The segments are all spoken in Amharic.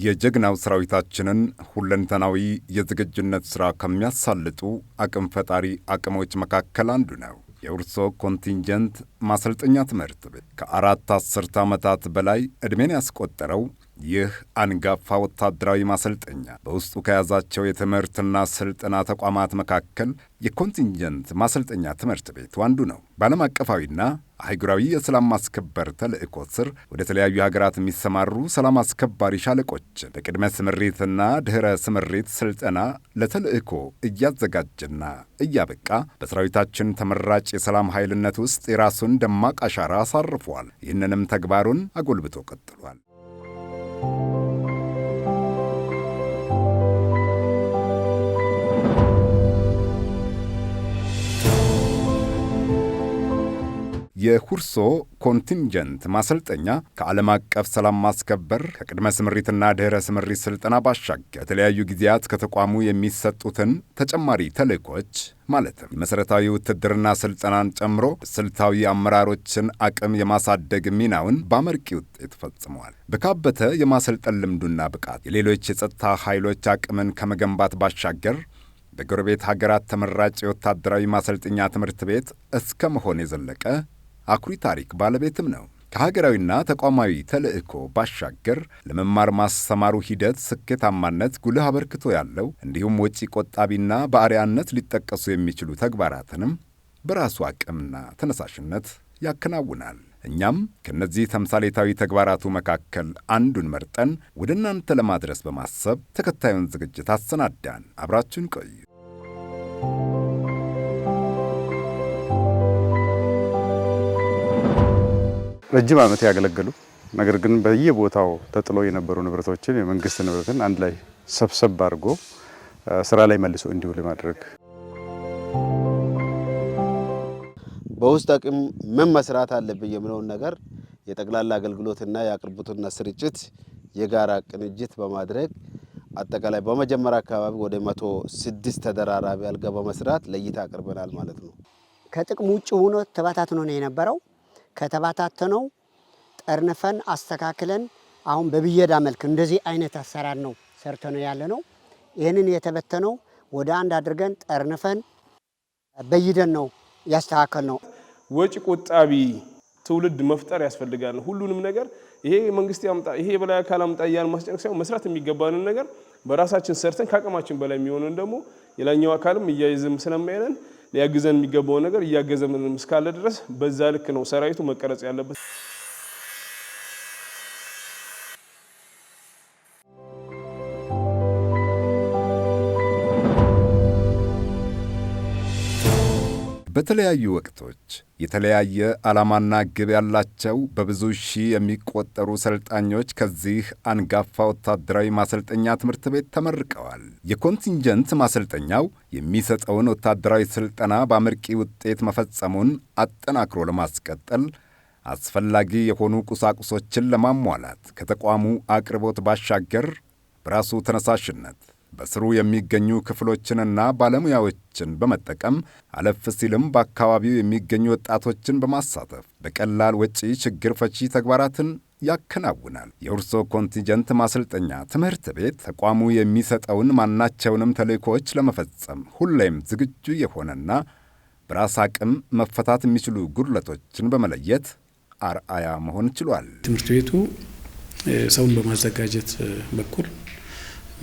የጀግናው ሰራዊታችንን ሁለንተናዊ የዝግጁነት ሥራ ከሚያሳልጡ አቅም ፈጣሪ አቅሞች መካከል አንዱ ነው የሁርሶ ኮንቲንጀንት ማሰልጠኛ ትምህርት ቤት። ከአራት አስርተ ዓመታት በላይ ዕድሜን ያስቆጠረው ይህ አንጋፋ ወታደራዊ ማሰልጠኛ በውስጡ ከያዛቸው የትምህርትና ስልጠና ተቋማት መካከል የኮንቲንጀንት ማሰልጠኛ ትምህርት ቤቱ አንዱ ነው። በዓለም አቀፋዊና አህጉራዊ የሰላም ማስከበር ተልእኮ ስር ወደ ተለያዩ ሀገራት የሚሰማሩ ሰላም አስከባሪ ሻለቆችን በቅድመ ስምሪትና ድኅረ ስምሪት ስልጠና ለተልእኮ እያዘጋጀና እያበቃ በሰራዊታችን ተመራጭ የሰላም ኃይልነት ውስጥ የራሱን ደማቅ አሻራ አሳርፏል። ይህንንም ተግባሩን አጎልብቶ ቀጥሏል። የሁርሶ ኮንቲንጀንት ማሰልጠኛ ከዓለም አቀፍ ሰላም ማስከበር ከቅድመ ስምሪትና ድኅረ ስምሪት ስልጠና ባሻገር የተለያዩ ጊዜያት ከተቋሙ የሚሰጡትን ተጨማሪ ተልእኮች ማለትም መሠረታዊ ውትድርና ስልጠናን ጨምሮ ስልታዊ አመራሮችን አቅም የማሳደግ ሚናውን በአመርቂ ውጤት ፈጽመዋል። በካበተ የማሰልጠን ልምዱና ብቃት የሌሎች የጸጥታ ኃይሎች አቅምን ከመገንባት ባሻገር በጎረቤት ሀገራት ተመራጭ የወታደራዊ ማሰልጠኛ ትምህርት ቤት እስከ መሆን የዘለቀ አኩሪ ታሪክ ባለቤትም ነው። ከሀገራዊና ተቋማዊ ተልእኮ ባሻገር ለመማር ማስተማሩ ሂደት ስኬታማነት ጉልህ አበርክቶ ያለው እንዲሁም ወጪ ቆጣቢና በአርአያነት ሊጠቀሱ የሚችሉ ተግባራትንም በራሱ አቅምና ተነሳሽነት ያከናውናል። እኛም ከነዚህ ተምሳሌታዊ ተግባራቱ መካከል አንዱን መርጠን ወደ እናንተ ለማድረስ በማሰብ ተከታዩን ዝግጅት አሰናዳን። አብራችሁን ቆዩ። ረጅም ዓመት ያገለገሉ ነገር ግን በየቦታው ተጥለው የነበሩ ንብረቶችን የመንግስት ንብረትን አንድ ላይ ሰብሰብ አድርጎ ስራ ላይ መልሶ እንዲውል ማድረግ በውስጥ አቅም ምን መስራት አለብኝ የሚለውን ነገር የጠቅላላ አገልግሎትና የአቅርቦትና ስርጭት የጋራ ቅንጅት በማድረግ አጠቃላይ በመጀመሪያ አካባቢ ወደ 106 ተደራራቢ አልጋ በመስራት ለይታ አቅርበናል ማለት ነው። ከጥቅም ውጭ ሆኖ ተበታትኖ ነው የነበረው። ከተባታተነው ጠርንፈን አስተካክለን አሁን በብየዳ መልክ እንደዚህ አይነት አሰራር ነው ሰርተነው ያለ ነው። ይህንን የተበተነው ወደ አንድ አድርገን ጠርንፈን በይደን ነው ያስተካከል ነው። ወጪ ቆጣቢ ትውልድ መፍጠር ያስፈልጋል። ሁሉንም ነገር ይሄ መንግስት ያምጣ ይሄ በላይ አካል አምጣ ያን ማስጨነቅ ሳይሆን መስራት የሚገባንን ነገር በራሳችን ሰርተን ከአቅማችን በላይ የሚሆነን ደግሞ የላኛው አካልም እያይዝም ስለማይነን ሊያግዘን የሚገባው ነገር እያገዘን እስካለ ድረስ በዛ ልክ ነው ሰራዊቱ መቀረጽ ያለበት። በተለያዩ ወቅቶች የተለያየ ዓላማና ግብ ያላቸው በብዙ ሺህ የሚቆጠሩ ሰልጣኞች ከዚህ አንጋፋ ወታደራዊ ማሰልጠኛ ትምህርት ቤት ተመርቀዋል። የኮንቲንጀንት ማሰልጠኛው የሚሰጠውን ወታደራዊ ስልጠና በአመርቂ ውጤት መፈጸሙን አጠናክሮ ለማስቀጠል አስፈላጊ የሆኑ ቁሳቁሶችን ለማሟላት ከተቋሙ አቅርቦት ባሻገር በራሱ ተነሳሽነት በስሩ የሚገኙ ክፍሎችንና ባለሙያዎችን በመጠቀም አለፍ ሲልም በአካባቢው የሚገኙ ወጣቶችን በማሳተፍ በቀላል ወጪ ችግር ፈቺ ተግባራትን ያከናውናል። የሁርሶ ኮንቲንጀንት ማሰልጠኛ ትምህርት ቤት ተቋሙ የሚሰጠውን ማናቸውንም ተልእኮች ለመፈጸም ሁሌም ዝግጁ የሆነና በራስ አቅም መፈታት የሚችሉ ጉድለቶችን በመለየት አርአያ መሆን ችሏል። ትምህርት ቤቱ ሰውን በማዘጋጀት በኩል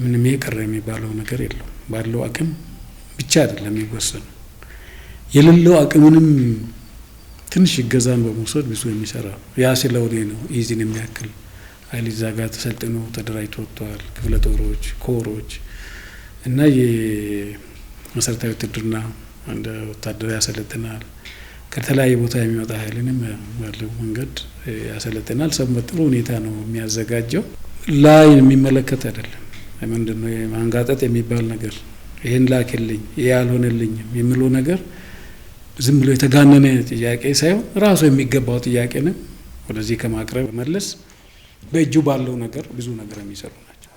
ምንም የቀረ የሚባለው ነገር የለው። ባለው አቅም ብቻ አይደለም የሚወሰነው የሌለው አቅምንም ትንሽ ይገዛን በመውሰድ ብዙ የሚሰራ ያ ስለሆነ ነው ኢዚን የሚያክል ኃይል እዛ ጋር ተሰልጥኖ ተደራጅቶ ወጥተዋል። ክፍለ ጦሮች፣ ኮሮች እና የመሰረታዊ ውትድርና እንደ ወታደር ያሰለጥናል። ከተለያየ ቦታ የሚመጣ ኃይልንም ባለው መንገድ ያሰለጥናል። ሰብ በጥሩ ሁኔታ ነው የሚያዘጋጀው። ላይ የሚመለከት አይደለም። ምንድነው የማንጋጠጥ የሚባል ነገር ይሄን ላክልኝ ይሄ ያልሆነልኝም የሚለው ነገር ዝም ብሎ የተጋነነ ጥያቄ ሳይሆን ራሱ የሚገባው ጥያቄ ነው ወደዚህ ከማቅረብ መለስ በእጁ ባለው ነገር ብዙ ነገር የሚሰሩ ናቸው።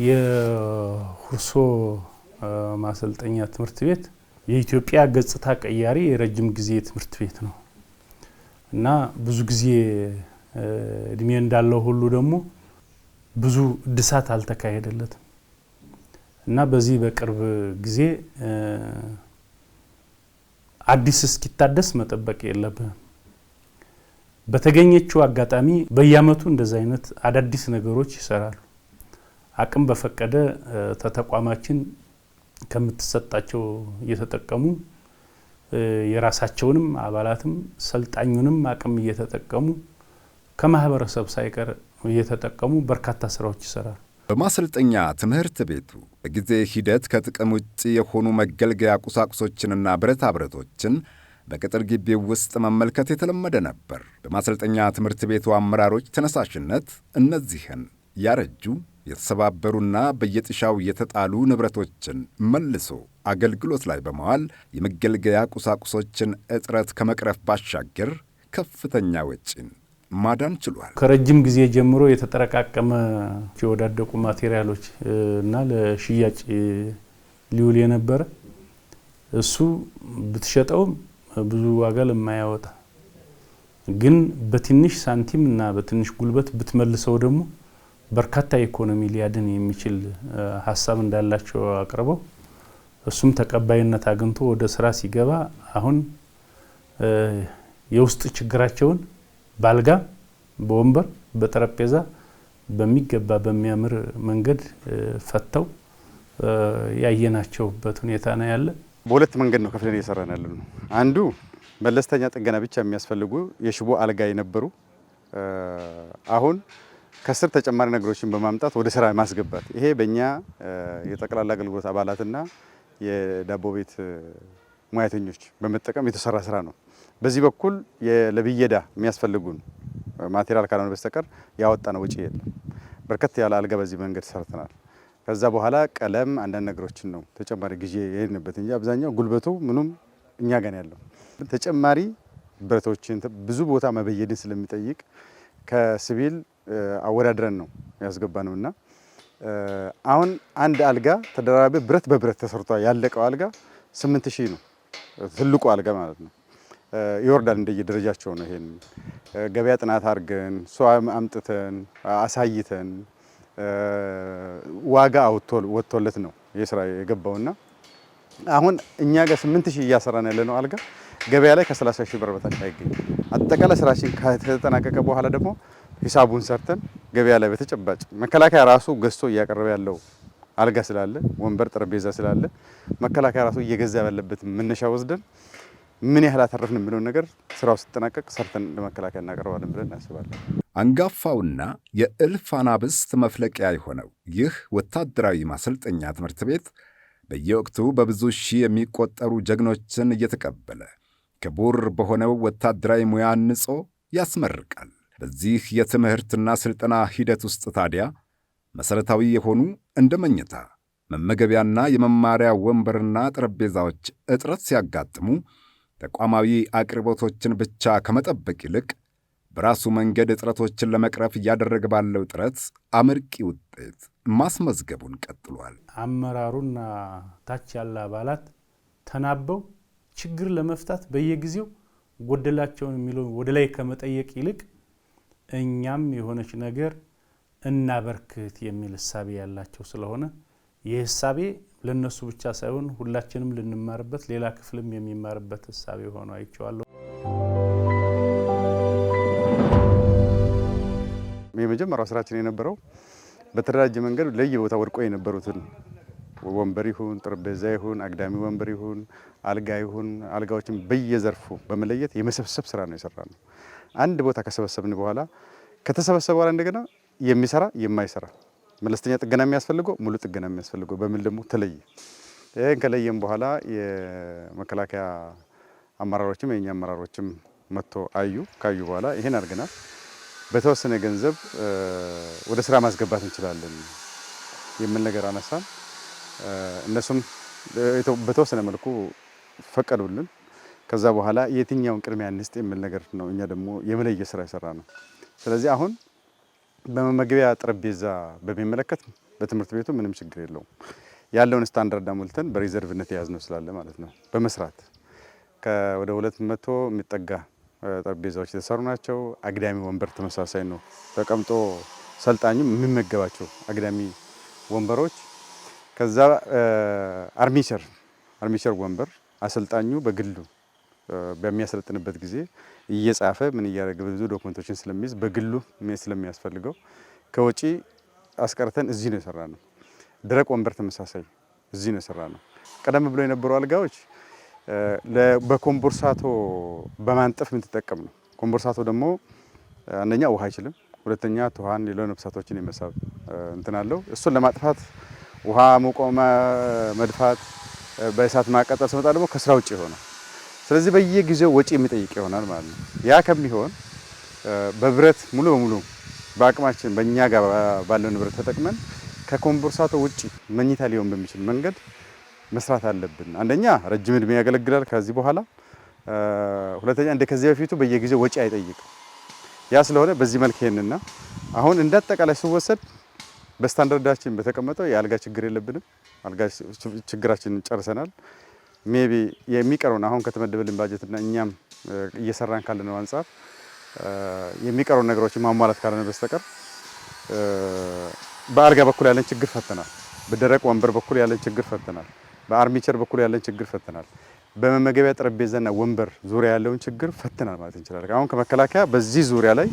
የሁርሶ ማሰልጠኛ ትምህርት ቤት የኢትዮጵያ ገጽታ ቀያሪ የረጅም ጊዜ ትምህርት ቤት ነው እና ብዙ ጊዜ እድሜ እንዳለው ሁሉ ደግሞ ብዙ እድሳት አልተካሄደለትም እና በዚህ በቅርብ ጊዜ አዲስ እስኪታደስ መጠበቅ የለብንም። በተገኘችው አጋጣሚ በየአመቱ እንደዚህ አይነት አዳዲስ ነገሮች ይሰራሉ። አቅም በፈቀደ ተተቋማችን ከምትሰጣቸው እየተጠቀሙ የራሳቸውንም አባላትም ሰልጣኙንም አቅም እየተጠቀሙ ከማህበረሰብ ሳይቀር እየተጠቀሙ በርካታ ስራዎች ይሰራሉ። በማሰልጠኛ ትምህርት ቤቱ በጊዜ ሂደት ከጥቅም ውጭ የሆኑ መገልገያ ቁሳቁሶችንና ብረታ ብረቶችን በቅጥር ግቢው ውስጥ መመልከት የተለመደ ነበር። በማሰልጠኛ ትምህርት ቤቱ አመራሮች ተነሳሽነት እነዚህን ያረጁ የተሰባበሩና በየጥሻው የተጣሉ ንብረቶችን መልሶ አገልግሎት ላይ በመዋል የመገልገያ ቁሳቁሶችን እጥረት ከመቅረፍ ባሻገር ከፍተኛ ወጪን ማዳን ችሏል። ከረጅም ጊዜ ጀምሮ የተጠረቃቀመ የወዳደቁ ማቴሪያሎች እና ለሽያጭ ሊውል የነበረ እሱ ብትሸጠውም ብዙ ዋጋ ለማያወጣ ግን በትንሽ ሳንቲም እና በትንሽ ጉልበት ብትመልሰው ደግሞ በርካታ ኢኮኖሚ ሊያድን የሚችል ሐሳብ እንዳላቸው አቅርበው እሱም ተቀባይነት አግኝቶ ወደ ስራ ሲገባ አሁን የውስጥ ችግራቸውን ባልጋ በወንበር በጠረጴዛ በሚገባ በሚያምር መንገድ ፈተው ያየናቸውበት ሁኔታ ነው ያለ። በሁለት መንገድ ነው ከፍለን እየሰራን ያለነው። አንዱ መለስተኛ ጥገና ብቻ የሚያስፈልጉ የሽቦ አልጋ የነበሩ አሁን ከስር ተጨማሪ ነገሮችን በማምጣት ወደ ስራ ማስገባት፣ ይሄ በእኛ የጠቅላላ አገልግሎት አባላትና የዳቦ ቤት ሙያተኞች በመጠቀም የተሰራ ስራ ነው። በዚህ በኩል ለብየዳ የሚያስፈልጉን ማቴሪያል ካልሆነ በስተቀር ያወጣነው ወጪ የለም። በርከት ያለ አልጋ በዚህ መንገድ ሰርተናል። ከዛ በኋላ ቀለም፣ አንዳንድ ነገሮችን ነው ተጨማሪ ጊዜ የሄድንበት እንጂ አብዛኛው ጉልበቱ ምኑም እኛ ጋር ያለው። ተጨማሪ ብረቶችን ብዙ ቦታ መበየድን ስለሚጠይቅ ከሲቪል አወዳድረን ነው ያስገባነውና አሁን አንድ አልጋ ተደራራቢ ብረት በብረት ተሰርቶ ያለቀው አልጋ 8000 ነው። ትልቁ አልጋ ማለት ነው። ይወርዳል እንደየደረጃቸው ነው። ይሄን ገበያ ጥናት አድርገን ሰው አምጥተን አሳይተን ዋጋ ወጥቶለት ነው የስራ የገባውና አሁን እኛ ጋር 8000 እያሰራን ያለ ነው አልጋ ገበያ ላይ ከ30000 ብር በታች አይገኝም። አጠቃላይ ስራችን ከተጠናቀቀ በኋላ ደግሞ ሂሳቡን ሰርተን ገበያ ላይ በተጨባጭ መከላከያ ራሱ ገዝቶ እያቀረበ ያለው አልጋ ስላለ ወንበር፣ ጠረጴዛ ስላለ መከላከያ ራሱ እየገዛ ያለበት መነሻ ወስደን ምን ያህል አተረፍን የሚለው ነገር ስራው ሲጠናቀቅ ሰርተን ለመከላከያ እናቀርባለን ብለን እናስባለን። አንጋፋውና የእልፍ አናብስት መፍለቂያ የሆነው ይህ ወታደራዊ ማሰልጠኛ ትምህርት ቤት በየወቅቱ በብዙ ሺህ የሚቆጠሩ ጀግኖችን እየተቀበለ ክቡር በሆነው ወታደራዊ ሙያ አንጾ ያስመርቃል። በዚህ የትምህርትና ስልጠና ሂደት ውስጥ ታዲያ መሰረታዊ የሆኑ እንደ መኝታ፣ መመገቢያና የመማሪያ ወንበርና ጠረጴዛዎች እጥረት ሲያጋጥሙ ተቋማዊ አቅርቦቶችን ብቻ ከመጠበቅ ይልቅ በራሱ መንገድ እጥረቶችን ለመቅረፍ እያደረገ ባለው ጥረት አመርቂ ውጤት ማስመዝገቡን ቀጥሏል። አመራሩና ታች ያለ አባላት ተናበው ችግር ለመፍታት በየጊዜው ጎደላቸውን የሚለው ወደ ላይ ከመጠየቅ ይልቅ እኛም የሆነች ነገር እናበርክት የሚል እሳቤ ያላቸው ስለሆነ ይህ እሳቤ ለነሱ ብቻ ሳይሆን ሁላችንም ልንማርበት ሌላ ክፍልም የሚማርበት እሳቤ ሆኖ አይቼዋለሁ። የመጀመሪያው ስራችን የነበረው በተደራጀ መንገድ ለየቦታ ወድቆ የነበሩትን ወንበር ይሁን ጠረጴዛ ይሁን አግዳሚ ወንበር ይሁን አልጋ ይሁን አልጋዎችን በየዘርፉ በመለየት የመሰብሰብ ስራ ነው የሰራነው። አንድ ቦታ ከሰበሰብን በኋላ ከተሰበሰበ በኋላ እንደገና የሚሰራ የማይሰራ መለስተኛ ጥገና የሚያስፈልገው ሙሉ ጥገና የሚያስፈልገው በሚል ደግሞ ተለየ። ይሄን ከለየም በኋላ የመከላከያ አመራሮችም የኛ አመራሮችም መጥቶ ካዩ በኋላ ይሄን አድርገናል፣ በተወሰነ ገንዘብ ወደ ስራ ማስገባት እንችላለን የሚል ነገር አነሳን። እነሱም በተወሰነ መልኩ ፈቀዱልን። ከዛ በኋላ የትኛውን ቅድሚያ እንስጥ የሚል ነገር ነው እኛ ደግሞ የመለየ ስራ የሰራ ነው። ስለዚህ አሁን በመመገቢያ ጠረጴዛ በሚመለከት በትምህርት ቤቱ ምንም ችግር የለውም። ያለውን ስታንዳርድ አሞልተን በሪዘርቭነት የያዝነው ስላለ ማለት ነው። በመስራት ወደ 200 የሚጠጋ ጠረጴዛዎች የተሰሩ ናቸው። አግዳሚ ወንበር ተመሳሳይ ነው ተቀምጦ ሰልጣኙ የሚመገባቸው አግዳሚ ወንበሮች፣ ከዛ አርሚቸር ወንበር አሰልጣኙ በግሉ በሚያሰለጥንበት ጊዜ እየጻፈ ምን እያደረገ ብዙ ዶክመንቶችን ስለሚይዝ በግሉ ስለሚያስፈልገው ከወጪ አስቀርተን እዚህ ነው የሰራነው። ደረቅ ወንበር ተመሳሳይ እዚህ ነው የሰራነው። ቀደም ብሎ የነበሩ አልጋዎች በኮምቦርሳቶ በማንጠፍ የምትጠቀም ነው። ኮምቦርሳቶ ደግሞ አንደኛ ውሃ አይችልም፣ ሁለተኛ ትኋን ሌሎች ነፍሳቶችን የመሳብ እንትን አለው። እሱን ለማጥፋት ውሃ ሞቆ መድፋት፣ በእሳት ማቃጠል ሲመጣ ደግሞ ከስራ ውጭ ይሆናል። ስለዚህ በየጊዜው ወጪ የሚጠይቅ ይሆናል ማለት ነው። ያ ከሚሆን በብረት ሙሉ በሙሉ በአቅማችን በእኛ ጋር ባለው ንብረት ተጠቅመን ከኮምቦርሳቶ ውጭ መኝታ ሊሆን በሚችል መንገድ መስራት አለብን። አንደኛ ረጅም እድሜ ያገለግላል ከዚህ በኋላ፣ ሁለተኛ እንደ ከዚህ በፊቱ በየጊዜው ወጪ አይጠይቅም። ያ ስለሆነ በዚህ መልክ ይሄንና አሁን እንደ አጠቃላይ ሲወሰድ በስታንዳርዳችን በተቀመጠው የአልጋ ችግር የለብንም። አልጋ ችግራችንን ጨርሰናል። ሜቢ የሚቀረውን አሁን ከተመደበልን ባጀትና እኛም እየሰራን ካለነው አንጻር የሚቀረውን ነገሮችን ማሟላት ካለነ በስተቀር በአልጋ በኩል ያለን ችግር ፈተናል። በደረቅ ወንበር በኩል ያለን ችግር ፈተናል። በአርሚቸር በኩል ያለን ችግር ፈተናል። በመመገቢያ ጠረጴዛና ወንበር ዙሪያ ያለውን ችግር ፈተናል ማለት እንችላለን። አሁን ከመከላከያ በዚህ ዙሪያ ላይ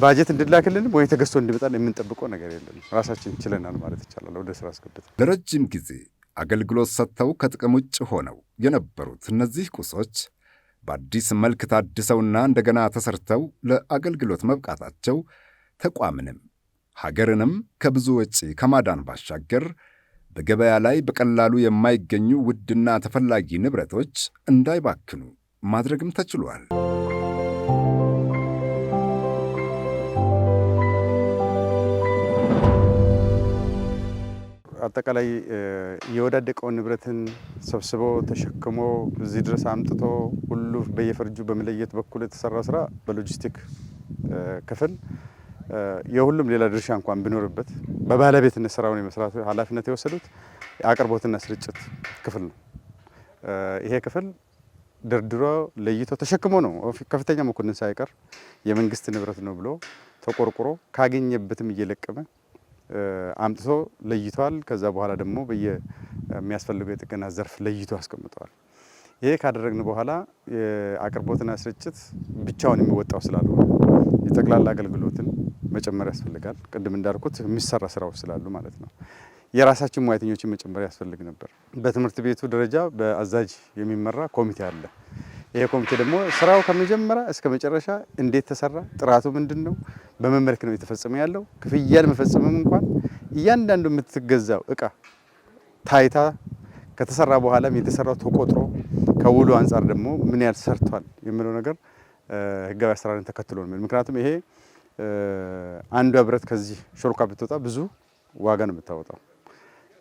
ባጀት እንድላክልንም ወይ ተገዝቶ እንዲመጣል የምንጠብቀው ነገር የለም። ራሳችን ችለናል ማለት ይቻላል። ወደ ስራ አስገብተን ለረጅም ጊዜ አገልግሎት ሰጥተው ከጥቅም ውጭ ሆነው የነበሩት እነዚህ ቁሶች በአዲስ መልክ ታድሰውና እንደገና ተሰርተው ለአገልግሎት መብቃታቸው ተቋምንም ሀገርንም ከብዙ ወጪ ከማዳን ባሻገር በገበያ ላይ በቀላሉ የማይገኙ ውድና ተፈላጊ ንብረቶች እንዳይባክኑ ማድረግም ተችሏል። አጠቃላይ የወዳደቀውን ንብረትን ሰብስቦ ተሸክሞ እዚህ ድረስ አምጥቶ ሁሉ በየፈርጁ በመለየት በኩል የተሰራ ስራ በሎጂስቲክ ክፍል የሁሉም ሌላ ድርሻ እንኳን ቢኖርበት በባለቤትነት ስራውን የመስራት ኃላፊነት የወሰዱት የአቅርቦትና ስርጭት ክፍል ነው። ይሄ ክፍል ደርድሮ ለይቶ ተሸክሞ ነው ከፍተኛ መኮንን ሳይቀር የመንግስት ንብረት ነው ብሎ ተቆርቁሮ ካገኘበትም እየለቀመ አምጥቶ ለይቷል። ከዛ በኋላ ደግሞ በየሚያስፈልገው የጥገና ዘርፍ ለይቶ አስቀምጠዋል። ይሄ ካደረግን በኋላ የአቅርቦትና ስርጭት ብቻውን የሚወጣው ስላልሆነ የጠቅላላ አገልግሎትን መጨመር ያስፈልጋል። ቅድም እንዳልኩት የሚሰራ ስራዎች ስላሉ ማለት ነው። የራሳችን ሙያተኞችን መጨመር ያስፈልግ ነበር። በትምህርት ቤቱ ደረጃ በአዛዥ የሚመራ ኮሚቴ አለ። ይሄ ኮሚቴ ደግሞ ስራው ከመጀመሪያ እስከ መጨረሻ እንዴት ተሰራ፣ ጥራቱ ምንድን ነው፣ በምን መልክ ነው የተፈጸመ ያለው፣ ክፍያን መፈጸምም እንኳን እያንዳንዱ የምትገዛው እቃ ታይታ ከተሰራ በኋላም የተሰራው ተቆጥሮ ከውሉ አንጻር ደግሞ ምን ያህል ሰርቷል የሚለው ነገር ህጋዊ አሰራርን ተከትሎ ነው። ምክንያቱም ይሄ አንዷ ብረት ከዚህ ሾልካ ብትወጣ ብዙ ዋጋ ነው የምታወጣው።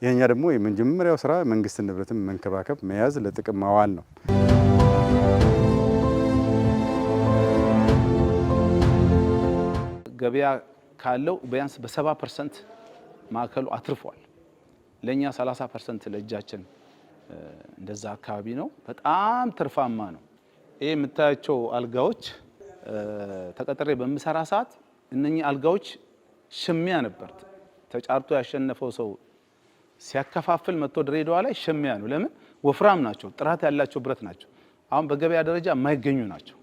ይሄኛ ደግሞ የመጀመሪያው ስራ መንግስት ንብረትን መንከባከብ፣ መያዝ፣ ለጥቅም ማዋል ነው። ገበያ ካለው ቢያንስ በ70% ማዕከሉ አትርፏል። ለኛ 30% ለእጃችን እንደዛ አካባቢ ነው። በጣም ትርፋማ ነው። ይሄ የምታያቸው አልጋዎች ተቀጥሬ በምሰራ ሰዓት እነኚህ አልጋዎች ሽሚያ ነበር። ተጫርቶ ያሸነፈው ሰው ሲያከፋፍል መጥቶ ድሬዳዋ ላይ ሽሚያ ነው። ለምን? ወፍራም ናቸው፣ ጥራት ያላቸው ብረት ናቸው። አሁን በገበያ ደረጃ የማይገኙ ናቸው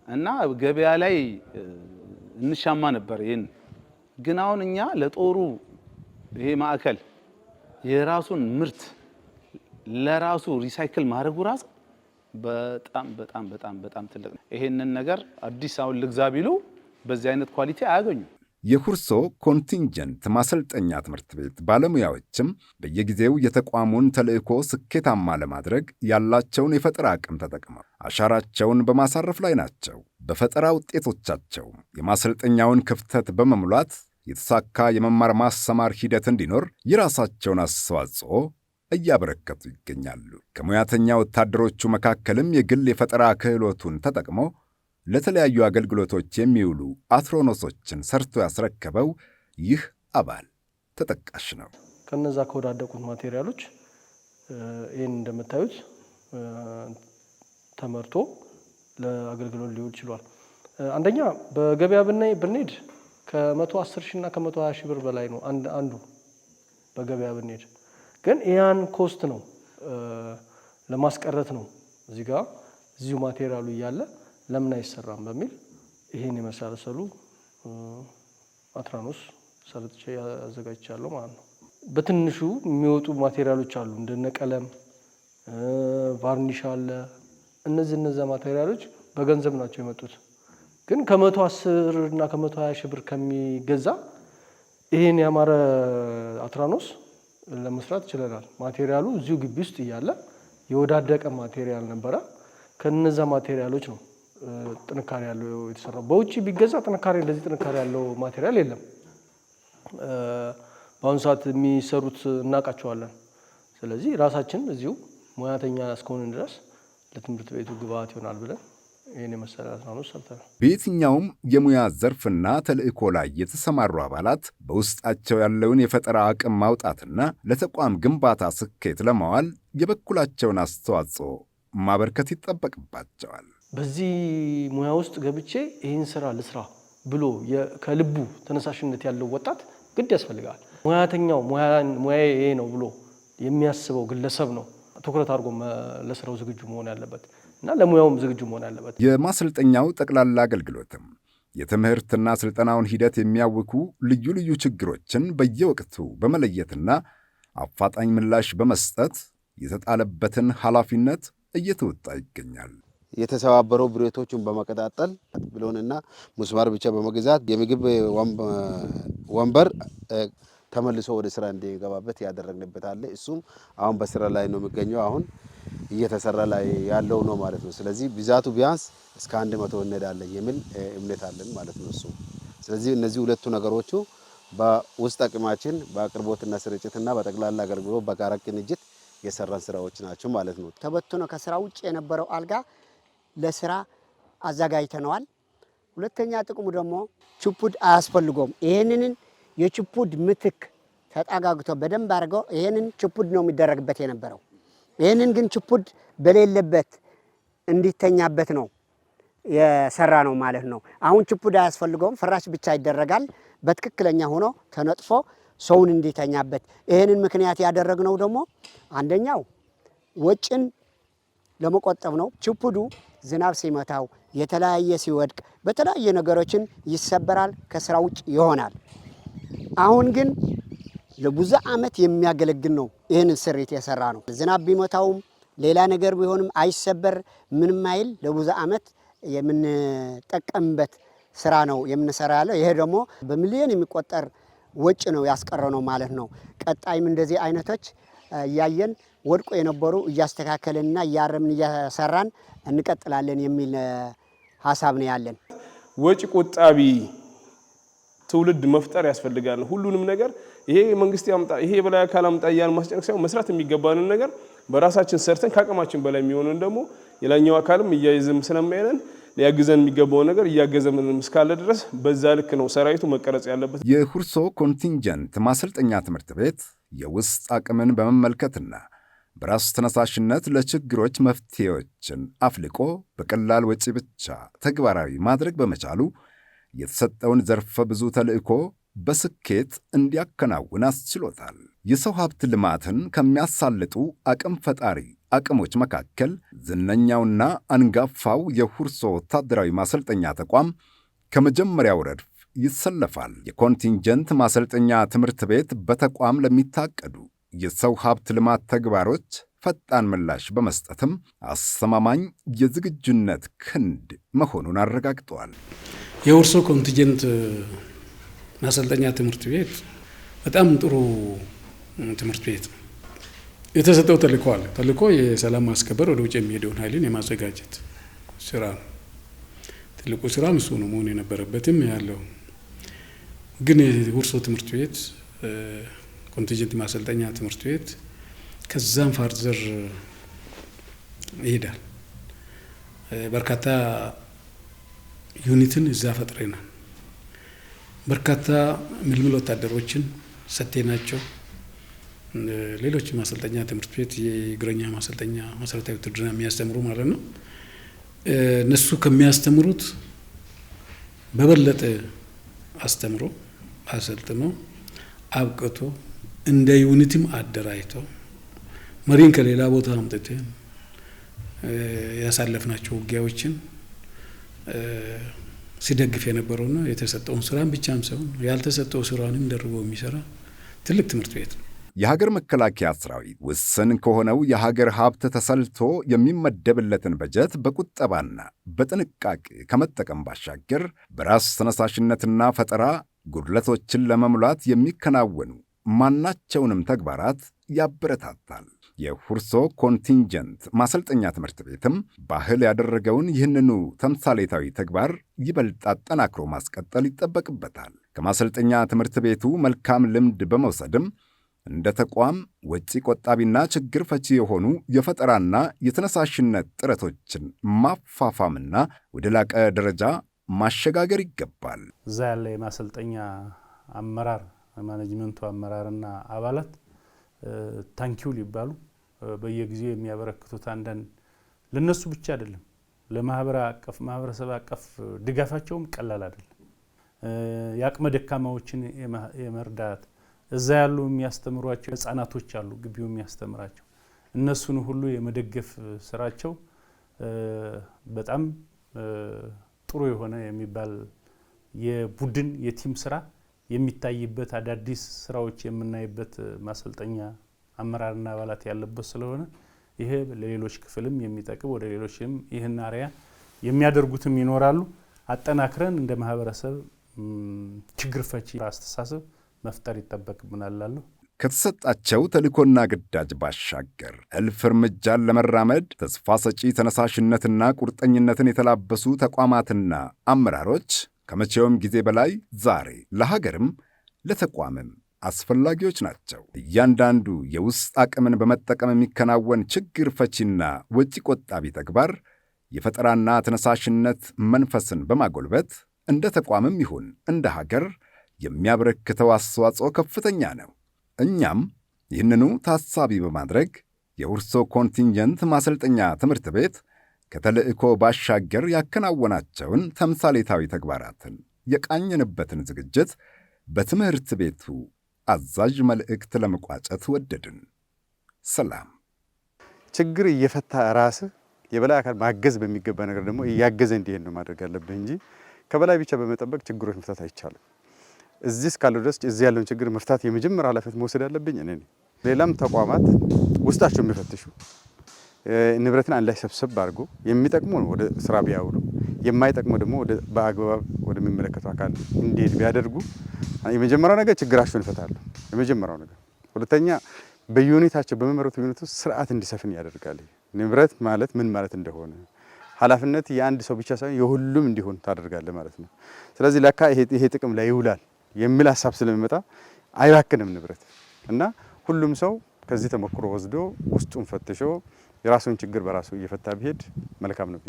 እና ገበያ ላይ እንሻማ ነበር። ይሄን ግን አሁን እኛ ለጦሩ ይሄ ማዕከል የራሱን ምርት ለራሱ ሪሳይክል ማድረጉ ራሱ በጣም በጣም በጣም በጣም ትልቅ ነው። ይሄንን ነገር አዲስ አሁን ልግዛ ቢሉ በዚህ አይነት ኳሊቲ አያገኙም። የሁርሶ ኮንቲንጀንት ማሰልጠኛ ትምህርት ቤት ባለሙያዎችም በየጊዜው የተቋሙን ተልዕኮ ስኬታማ ለማድረግ ያላቸውን የፈጠራ አቅም ተጠቅመው አሻራቸውን በማሳረፍ ላይ ናቸው። በፈጠራ ውጤቶቻቸው የማሰልጠኛውን ክፍተት በመሙላት የተሳካ የመማር ማስተማር ሂደት እንዲኖር የራሳቸውን አስተዋጽኦ እያበረከቱ ይገኛሉ። ከሙያተኛ ወታደሮቹ መካከልም የግል የፈጠራ ክህሎቱን ተጠቅሞ ለተለያዩ አገልግሎቶች የሚውሉ አትሮኖሶችን ሰርቶ ያስረከበው ይህ አባል ተጠቃሽ ነው። ከነዛ ከወዳደቁት ማቴሪያሎች ይህን እንደምታዩት ተመርቶ ለአገልግሎት ሊውል ችሏል። አንደኛ በገበያ ብንሄድ ከ110 ሺህ እና ከ120 ሺህ ብር በላይ ነው አንዱ በገበያ ብንሄድ። ግን ያን ኮስት ነው ለማስቀረት ነው እዚሁ ማቴሪያሉ እያለ ለምን አይሰራም በሚል ይሄን የመሳሰሉ አትራኖስ ሰርቼ አዘጋጅቻለሁ ማለት ነው። በትንሹ የሚወጡ ማቴሪያሎች አሉ እንደነ ቀለም፣ ቫርኒሽ አለ። እነዛ ማቴሪያሎች በገንዘብ ናቸው የመጡት። ግን ከ110 እና ከ120 ሺህ ብር ከሚገዛ ይሄን ያማረ አትራኖስ ለመስራት ይችላል። ማቴሪያሉ እዚሁ ግቢ ውስጥ እያለ የወዳደቀ ማቴሪያል ነበረ። ከነዛ ማቴሪያሎች ነው ጥንካሬ ያለው የተሰራው። በውጪ ቢገዛ እንደዚህ ጥንካሬ ያለው ማቴሪያል የለም። በአሁኑ ሰዓት የሚሰሩት እናውቃቸዋለን። ስለዚህ ራሳችን እዚሁ ሙያተኛ እስከሆንን ድረስ ለትምህርት ቤቱ ግብአት ይሆናል ብለን ይህን የመሰለ አትራኖስ ሰርተናል። በየትኛውም የሙያ ዘርፍና ተልእኮ ላይ የተሰማሩ አባላት በውስጣቸው ያለውን የፈጠራ አቅም ማውጣትና ለተቋም ግንባታ ስኬት ለማዋል የበኩላቸውን አስተዋጽኦ ማበርከት ይጠበቅባቸዋል። በዚህ ሙያ ውስጥ ገብቼ ይህን ስራ ልስራ ብሎ ከልቡ ተነሳሽነት ያለው ወጣት ግድ ያስፈልጋል። ሙያተኛው ሙያዬ ይሄ ነው ብሎ የሚያስበው ግለሰብ ነው ትኩረት አድርጎ ለስራው ዝግጁ መሆን ያለበት እና ለሙያውም ዝግጁ መሆን ያለበት። የማሰልጠኛው ጠቅላላ አገልግሎትም የትምህርትና ስልጠናውን ሂደት የሚያውኩ ልዩ ልዩ ችግሮችን በየወቅቱ በመለየትና አፋጣኝ ምላሽ በመስጠት የተጣለበትን ኃላፊነት እየተወጣ ይገኛል። የተሰባበሩ ብረቶቹን በመቀጣጠል ብሎንና ሙስማር ብቻ በመግዛት የምግብ ወንበር ተመልሶ ወደ ስራ እንዲገባበት ያደረግንበት አለ። እሱም አሁን በስራ ላይ ነው የሚገኘው። አሁን እየተሰራ ላይ ያለው ነው ማለት ነው። ስለዚህ ብዛቱ ቢያንስ እስከ 100 እንሄዳለን የሚል እምነት አለን ማለት ነው እሱ። ስለዚህ እነዚህ ሁለቱ ነገሮቹ በውስጥ አቅማችን በአቅርቦትና ስርጭትና በጠቅላላ አገልግሎት በጋራ ቅንጅት የሰራን ስራዎች ናቸው ማለት ነው። ተበትኖ ከስራ ውጭ የነበረው አልጋ ለስራ አዘጋጅተነዋል። ሁለተኛ ጥቅሙ ደግሞ ችፑድ አያስፈልገውም። ይሄንን የችፑድ ምትክ ተጣጋግቶ በደንብ አድርገው ይሄንን ችፑድ ነው የሚደረግበት የነበረው። ይሄንን ግን ችፑድ በሌለበት እንዲተኛበት ነው የሰራ ነው ማለት ነው። አሁን ችፑድ አያስፈልገውም፣ ፍራሽ ብቻ ይደረጋል። በትክክለኛ ሆኖ ተነጥፎ ሰውን እንዲተኛበት። ይሄንን ምክንያት ያደረግነው ደግሞ አንደኛው ወጭን ለመቆጠብ ነው። ችፑዱ ዝናብ ሲመታው የተለያየ ሲወድቅ በተለያየ ነገሮችን ይሰበራል፣ ከስራ ውጭ ይሆናል። አሁን ግን ለብዙ ዓመት የሚያገለግል ነው። ይህንን ስሪት የሰራ ነው። ዝናብ ቢመታውም ሌላ ነገር ቢሆንም አይሰበር፣ ምንም አይል። ለብዙ ዓመት የምንጠቀምበት ስራ ነው የምንሰራ ያለው። ይሄ ደግሞ በሚሊዮን የሚቆጠር ወጭ ነው ያስቀረ ነው ማለት ነው። ቀጣይም እንደዚህ አይነቶች እያየን ወድቆ የነበሩ እያስተካከልንና እያረምን እያሰራን እንቀጥላለን የሚል ሀሳብ ነው ያለን። ወጪ ቆጣቢ ትውልድ መፍጠር ያስፈልጋል። ሁሉንም ነገር ይሄ መንግስት ያምጣ ይሄ በላይ አካል አምጣ ያን ማስጨነቅ ሳይሆን መስራት የሚገባንን ነገር በራሳችን ሰርተን ካቅማችን በላይ የሚሆነን ደግሞ የላኛው አካልም እያይዝም ስለማይነን ሊያግዘን የሚገባው ነገር እያገዘንም እስካለ ድረስ በዛ ልክ ነው ሰራዊቱ መቀረጽ ያለበት። የሁርሶ ኮንቲንጀንት ማሰልጠኛ ትምህርት ቤት የውስጥ አቅምን በመመልከትና በራሱ ተነሳሽነት ለችግሮች መፍትሄዎችን አፍልቆ በቀላል ወጪ ብቻ ተግባራዊ ማድረግ በመቻሉ የተሰጠውን ዘርፈ ብዙ ተልእኮ በስኬት እንዲያከናውን አስችሎታል። የሰው ሀብት ልማትን ከሚያሳልጡ አቅም ፈጣሪ አቅሞች መካከል ዝነኛውና አንጋፋው የሁርሶ ወታደራዊ ማሰልጠኛ ተቋም ከመጀመሪያው ረድፍ ይሰለፋል። የኮንቲንጀንት ማሰልጠኛ ትምህርት ቤት በተቋም ለሚታቀዱ የሰው ሀብት ልማት ተግባሮች ፈጣን ምላሽ በመስጠትም አስተማማኝ የዝግጁነት ክንድ መሆኑን አረጋግጠዋል። የሁርሶ ኮንቲንጀንት ማሰልጠኛ ትምህርት ቤት በጣም ጥሩ ትምህርት ቤት ነው። የተሰጠው ተልእኮ አለ። ተልእኮ የሰላም ማስከበር ወደ ውጭ የሚሄደውን ኃይልን የማዘጋጀት ስራ ነው። ትልቁ ስራ እሱ ነው መሆን የነበረበትም ያለው። ግን የሁርሶ ትምህርት ቤት ኮንቲንጀንት ማሰልጠኛ ትምህርት ቤት ከዛም ፋርዘር ይሄዳል። በርካታ ዩኒትን እዛ ፈጥረናል። በርካታ ምልምል ወታደሮችን ሰጥተናቸው ሌሎች ማሰልጠኛ ትምህርት ቤት የእግረኛ ማሰልጠኛ መሰረታዊ ውትድርና የሚያስተምሩ ማለት ነው። እነሱ ከሚያስተምሩት በበለጠ አስተምሮ አሰልጥኖ አብቅቶ እንደ ዩኒቲም አደራጅቶ መሪን ከሌላ ቦታ አምጥተን ያሳለፍናቸው ውጊያዎችን ሲደግፍ የነበረውና የተሰጠውን ስራን ብቻም ሳይሆን ያልተሰጠው ስራንም ደርቦ የሚሰራ ትልቅ ትምህርት ቤት ነው። የሀገር መከላከያ ሰራዊት ውስን ከሆነው የሀገር ሀብት ተሰልቶ የሚመደብለትን በጀት በቁጠባና በጥንቃቄ ከመጠቀም ባሻገር በራስ ተነሳሽነትና ፈጠራ ጉድለቶችን ለመሙላት የሚከናወኑ ማናቸውንም ተግባራት ያበረታታል። የሁርሶ ኮንቲንጀንት ማሰልጠኛ ትምህርት ቤትም ባህል ያደረገውን ይህንኑ ተምሳሌታዊ ተግባር ይበልጥ አጠናክሮ ማስቀጠል ይጠበቅበታል። ከማሰልጠኛ ትምህርት ቤቱ መልካም ልምድ በመውሰድም እንደ ተቋም ወጪ ቆጣቢና ችግር ፈቺ የሆኑ የፈጠራና የተነሳሽነት ጥረቶችን ማፋፋምና ወደ ላቀ ደረጃ ማሸጋገር ይገባል። እዛ ያለ የማሰልጠኛ አመራር ማኔጅመንቱ አመራርና አባላት ታንኪው ሊባሉ በየጊዜው የሚያበረክቱት አንዳንድ ለነሱ ብቻ አይደለም ለማህበረሰብ አቀፍ ድጋፋቸውም ቀላል አይደለም። የአቅመ ደካማዎችን የመርዳት እዛ ያሉ የሚያስተምሯቸው ህፃናቶች አሉ ግቢው የሚያስተምራቸው እነሱን ሁሉ የመደገፍ ስራቸው በጣም ጥሩ የሆነ የሚባል የቡድን የቲም ስራ የሚታይበት አዳዲስ ስራዎች የምናይበት ማሰልጠኛ አመራርና አባላት ያለበት ስለሆነ ይሄ ለሌሎች ክፍልም የሚጠቅም ወደ ሌሎችም ይህን አሪያ የሚያደርጉትም ይኖራሉ። አጠናክረን እንደ ማህበረሰብ ችግር ፈቺ አስተሳሰብ መፍጠር ይጠበቅብናል። ከተሰጣቸው ተልእኮና ግዳጅ ባሻገር እልፍ እርምጃን ለመራመድ ተስፋ ሰጪ ተነሳሽነትና ቁርጠኝነትን የተላበሱ ተቋማትና አመራሮች ከመቼውም ጊዜ በላይ ዛሬ ለሀገርም ለተቋምም አስፈላጊዎች ናቸው። እያንዳንዱ የውስጥ አቅምን በመጠቀም የሚከናወን ችግር ፈቺና ወጪ ቆጣቢ ተግባር የፈጠራና ተነሳሽነት መንፈስን በማጎልበት እንደ ተቋምም ይሁን እንደ ሀገር የሚያበረክተው አስተዋጽኦ ከፍተኛ ነው። እኛም ይህንኑ ታሳቢ በማድረግ የሁርሶ ኮንቲንጀንት ማሰልጠኛ ትምህርት ቤት ከተልእኮ ባሻገር ያከናወናቸውን ተምሳሌታዊ ተግባራትን የቃኘንበትን ዝግጅት በትምህርት ቤቱ አዛዥ መልእክት ለመቋጨት ወደድን። ሰላም። ችግር እየፈታ ራስህ የበላይ አካል ማገዝ በሚገባ ነገር ደግሞ እያገዘ እንዲሄድ ነው ማድረግ ያለብህ እንጂ ከበላይ ብቻ በመጠበቅ ችግሮች መፍታት አይቻልም። እዚህ እስካለው ድረስ እዚህ ያለውን ችግር መፍታት የመጀመሪያ ኃላፊነት መውሰድ ያለብኝ እኔ ነኝ። ሌላም ተቋማት ውስጣቸው የሚፈትሹ ንብረትን አንድ ላይ ሰብሰብ አድርጎ የሚጠቅሙ ነው ወደ ስራ ቢያውሉ፣ የማይጠቅሙ ደግሞ በአግባብ ወደሚመለከተው አካል እንዲሄድ ቢያደርጉ የመጀመሪያው ነገር ችግራቸውን ይፈታሉ። የመጀመሪያው ነገር። ሁለተኛ በዩኒታቸው በመመረቱ ዩኒት ውስጥ ስርዓት እንዲሰፍን ያደርጋል። ንብረት ማለት ምን ማለት እንደሆነ ኃላፊነት የአንድ ሰው ብቻ ሳይሆን የሁሉም እንዲሆን ታደርጋለህ ማለት ነው። ስለዚህ ለካ ይሄ ጥቅም ላይ ይውላል የሚል ሀሳብ ስለሚመጣ አይባክንም ንብረት እና ሁሉም ሰው ከዚህ ተሞክሮ ወስዶ ውስጡን ፈትሾ የራሱን ችግር በራሱ እየፈታ ቢሄድ መልካም ነው።